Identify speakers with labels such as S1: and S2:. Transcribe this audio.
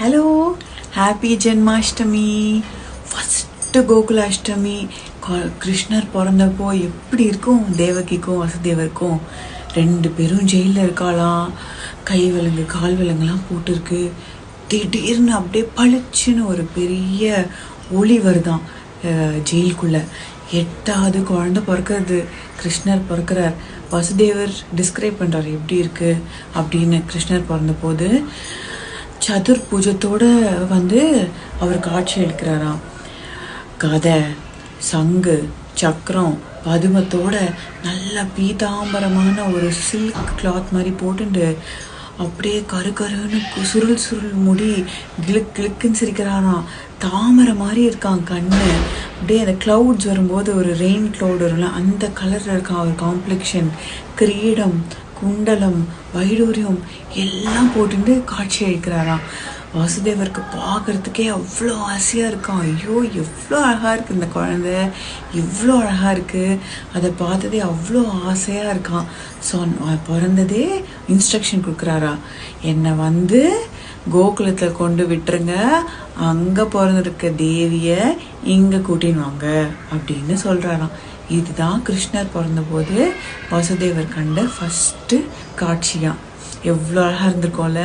S1: Hello, happy Janmashtami. First Gokulashtami. கிருஷ்ணர் பிறந்தப்போ எப்படி இருக்கும்? தேவகிக்கும் வசுதேவருக்கும் 2 பேரும் ஜெயிலில் இருக்காளாம். கை விலங்கு கால் விலங்குலாம் போட்டிருக்கு. திடீர்னு அப்படியே பளிச்சுன்னு ஒரு பெரிய ஒளி வருதான் ஜெயிலுக்குள்ளே. 8வது குழந்தை பிறக்கிறது. கிருஷ்ணர் பிறக்கிறார். வசுதேவர் டிஸ்கிரைப் பண்ணுறார் எப்படி இருக்குது அப்படின்னு. கிருஷ்ணர் பிறந்தபோது சதுர்புஜத்தோடு அவர் காட்சி அளிக்கிறாராம். கதை, சங்கு, சக்கரம், பதுமத்தோட நல்ல பீதாம்பரமான ஒரு சில்க் கிளாத் மாதிரி போட்டுண்டு அப்படியே கருன்னு சுருள் முடி கிளுக்குன்னு சிரிக்கிறாராம். தாமரை மாதிரி இருக்கான் கண்ணு. அப்படியே அந்த கிளவுட்ஸ் வரும்போது ஒரு ரெயின் கிளவுட் வரும்ல, அந்த கலரில் இருக்கான் அவர் காம்ப்ளெக்ஷன். கிரீடம், குண்டலம், வைடூரியம் எல்லாம் போட்டுட்டு காட்சி அளிக்கிறாராம். வாசுதேவருக்கு பார்க்கறதுக்கே அவ்வளோ ஆசையாக இருக்கான். ஐயோ, எவ்வளோ அழகாக இருக்குது இந்த குழந்தை, இவ்வளோ அழகாக இருக்குது. அதை பார்த்ததே அவ்வளோ ஆசையாக இருக்கான். ஸோ பிறந்ததே இன்ஸ்ட்ரக்ஷன் கொடுக்குறாரா, என்னை கோகுலத்தில் கொண்டு விட்டுருங்க, அங்கே பிறந்திருக்க தேவியை இங்கே கூட்டின்னு வாங்க அப்படின்னு சொல்கிறாராம். இதுதான் கிருஷ்ணர் பிறந்தபோது வசுதேவர் கண்ட ஃபஸ்ட்டு காட்சியாக. எவ்வளோ அழகாக இருந்திருக்கோம்ல.